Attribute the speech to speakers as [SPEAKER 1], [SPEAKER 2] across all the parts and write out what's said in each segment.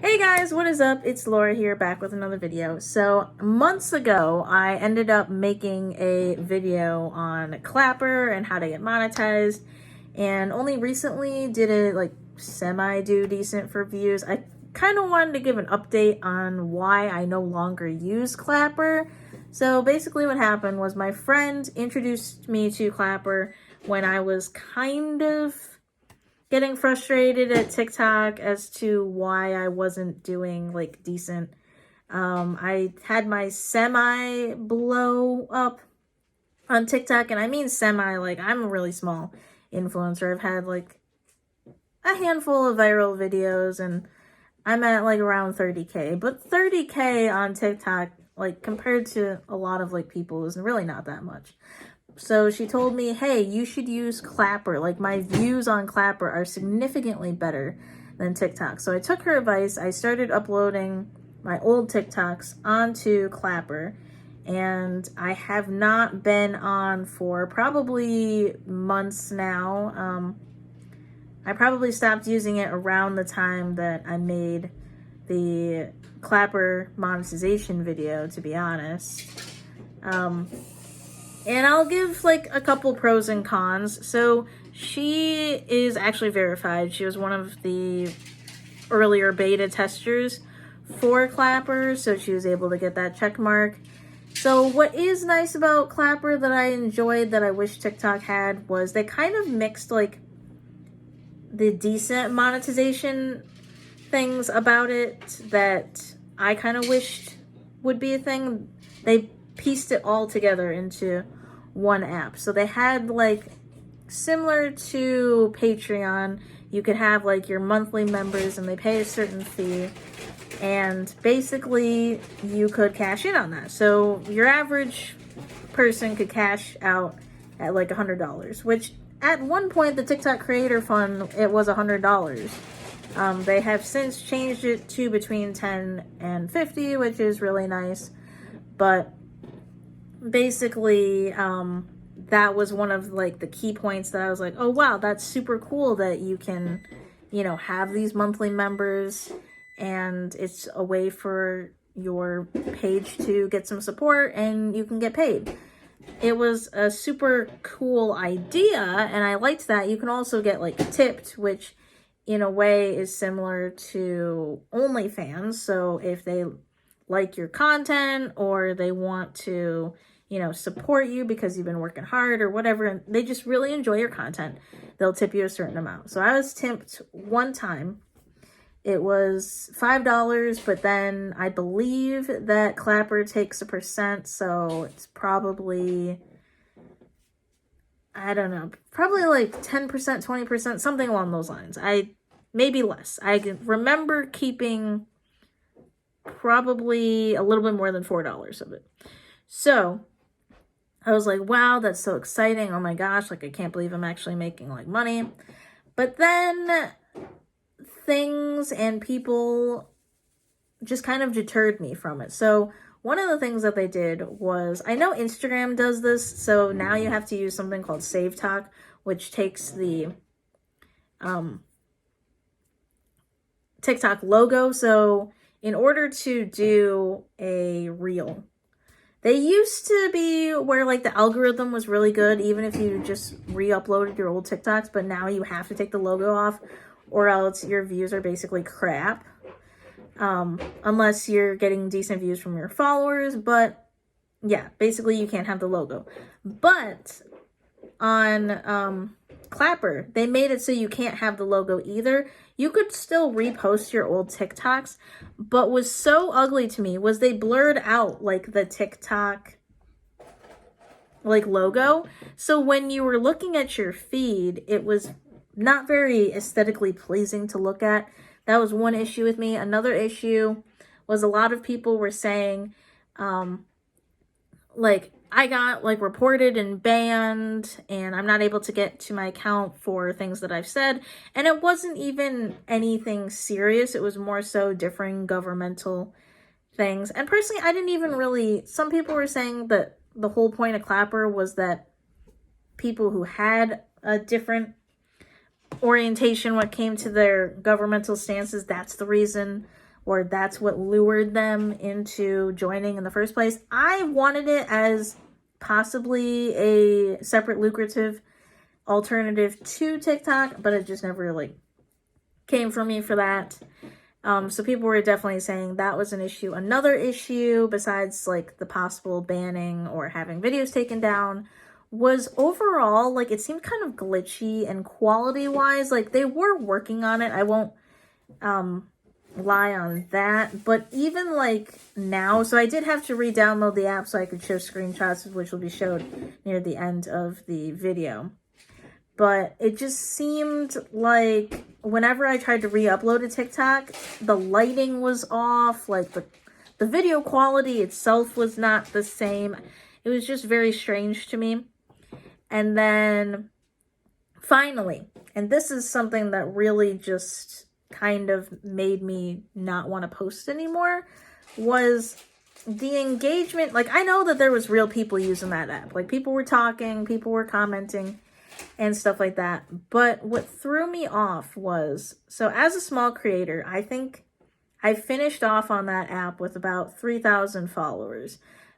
[SPEAKER 1] Hey guys, what is up? It's Laura here, back with another video. So months ago, I ended up making a video on Clapper and how to get monetized, and only recently did it like semi-do decent for views. I kind of wanted to give an update on why I no longer use Clapper. So basically what happened was my friend introduced me to Clapper when I was kind of getting frustrated at TikTok as to why I wasn't doing like decent. I had my semi blow up on TikTok, and I mean semi, like I'm a really small influencer. I've had like a handful of viral videos and I'm at like around 30K, but 30K on TikTok, like compared to a lot of like people, is really not that much. So she told me, hey, you should use Clapper. Like my views on Clapper are significantly better than TikTok. So I took her advice. I started uploading my old TikToks onto Clapper, and I have not been on for probably months now. I probably stopped using it around the time that I made the Clapper monetization video, to be honest. And I'll give like a couple pros and cons. So she is actually verified. She was one of the earlier beta testers for Clapper, so she was able to get that check mark. So what is nice about Clapper that I enjoyed that I wish TikTok had was they kind of mixed like the decent monetization things about it that I kind of wished would be a thing. They pieced it all together into one app. So they had like similar to Patreon, you could have like your monthly members and they pay a certain fee, and basically you could cash in on that. So your average person could cash out at like $100, which at one point the TikTok Creator Fund, it was $100. They have since changed it to between 10 and 50, which is really nice. But basically, that was one of like the key points that I was like, oh wow, that's super cool that you can, have these monthly members, and it's a way for your page to get some support and you can get paid. It was a super cool idea, and I liked that. You can also get like tipped, which in a way is similar to OnlyFans. So if they like your content or they want to, support you because you've been working hard or whatever, and they just really enjoy your content, they'll tip you a certain amount. So I was tipped one time. It was $5, but then I believe that Clapper takes a percent, so it's probably, I don't know, probably like 10%, 20%, something along those lines. Maybe less. I can remember keeping probably a little bit more than $4 of it. So I was like, wow, that's so exciting. Oh my gosh, like I can't believe I'm actually making like money. But then things and people just kind of deterred me from it. So one of the things that they did was, I know Instagram does this, so now you have to use something called Save Talk, which takes the TikTok logo. So in order to do a reel, they used to be where like the algorithm was really good, even if you just re-uploaded your old TikToks, but now you have to take the logo off or else your views are basically crap. Unless you're getting decent views from your followers, but yeah, basically you can't have the logo. But on Clapper, they made it so you can't have the logo either. You could still repost your old TikToks, but was so ugly to me was they blurred out like the TikTok like logo. So when you were looking at your feed, it was not very aesthetically pleasing to look at. That was one issue with me. Another issue was a lot of people were saying, like, I got like reported and banned and I'm not able to get to my account for things that I've said. And it wasn't even anything serious. It was more so differing governmental things. And personally, I didn't even really, some people were saying that the whole point of Clapper was that people who had a different orientation when it came to their governmental stances. That's the reason, or that's what lured them into joining in the first place. I wanted it as possibly a separate lucrative alternative to TikTok, but it just never like came for me for that. So people were definitely saying that was an issue. Another issue, besides like the possible banning or having videos taken down, was overall, like, it seemed kind of glitchy, and quality wise, like, they were working on it. I won't lie on that. But even like now, so I did have to re-download the app so I could show screenshots, which will be showed near the end of the video. But it just seemed like whenever I tried to re-upload a TikTok, the lighting was off, like the video quality itself was not the same. It was just very strange to me. And then finally, and this is something that really just kind of made me not want to post anymore, was the engagement. Like, I know that there was real people using that app. Like, people were talking, people were commenting, and stuff like that. But what threw me off was, so as a small creator, I think I finished off on that app with about 3,000 followers.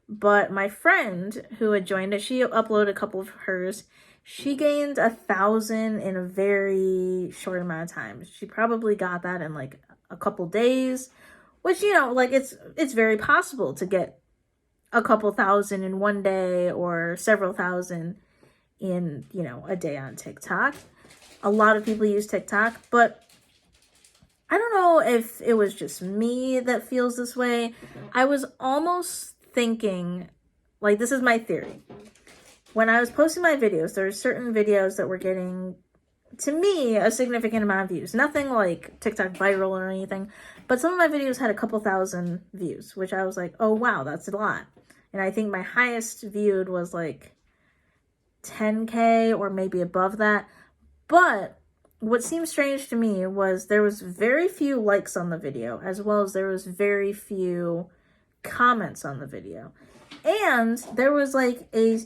[SPEAKER 1] But my friend who had joined it, she uploaded a couple of hers. She gained 1,000 in a very short amount of time. She probably got that in like a couple days, which, you know, like it's very possible to get a couple thousand in one day or several thousand in, you know, a day on TikTok. A lot of people use TikTok, but I don't know if it was just me that feels this way. I was almost thinking, like, this is my theory. When I was posting my videos, there were certain videos that were getting, to me, a significant amount of views. Nothing like TikTok viral or anything, but some of my videos had a couple thousand views, which I was like, oh wow, that's a lot. And I think my highest viewed was like 10K or maybe above that. But what seemed strange to me was there was very few likes on the video, as well as there was very few comments on the video. And there was like a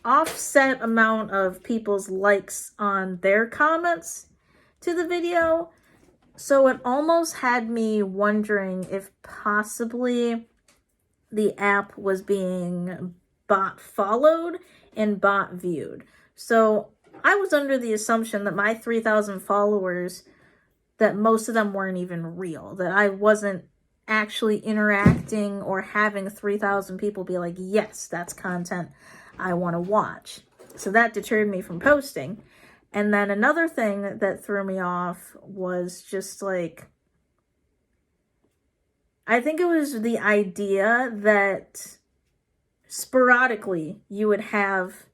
[SPEAKER 1] offset amount of people's likes on their comments to the video. So it almost had me wondering if possibly the app was being bot followed and bot viewed. So I was under the assumption that my 3,000 followers, that most of them weren't even real, that I wasn't actually interacting or having 3,000 people be like, yes, that's content I want to watch. So that deterred me from posting. And then another thing that threw me off was just like, I think it was the idea that sporadically you would have,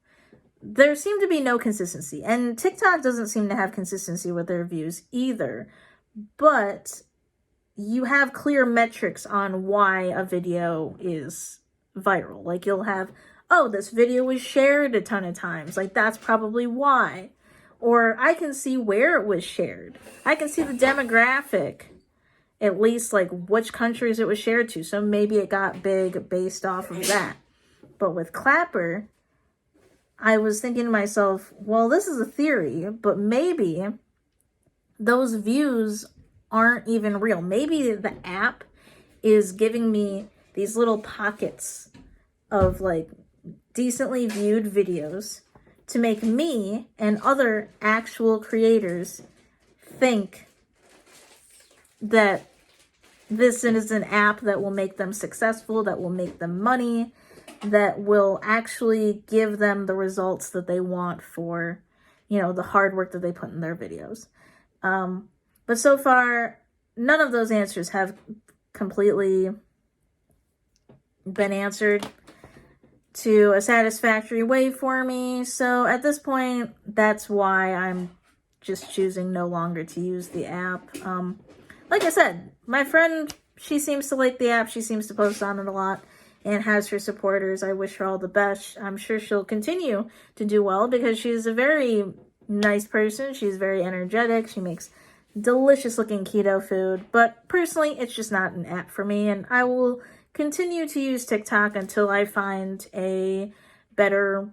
[SPEAKER 1] there seemed to be no consistency, and TikTok doesn't seem to have consistency with their views either, but you have clear metrics on why a video is viral. Like, you'll have, oh, this video was shared a ton of times, like that's probably why. Or I can see where it was shared. I can see the demographic, at least like which countries it was shared to. So maybe it got big based off of that. But with Clapper, I was thinking to myself, well, this is a theory, but maybe those views aren't even real. Maybe the app is giving me these little pockets of like decently viewed videos to make me and other actual creators think that this is an app that will make them successful, that will make them money, that will actually give them the results that they want for, you know, the hard work that they put in their videos. But so far, none of those answers have completely been answered to a satisfactory way for me. So at this point, that's why I'm just choosing no longer to use the app. Like I said, my friend, she seems to like the app. She seems to post on it a lot and has her supporters. I wish her all the best. I'm sure she'll continue to do well because she's a very nice person. She's very energetic. She makes delicious looking keto food. But personally, it's just not an app for me. And I will continue to use TikTok until I find a better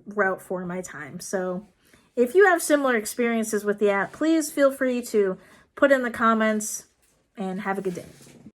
[SPEAKER 1] route for my time. So If you have similar experiences with the app, please feel free to put in the comments, and have a good day.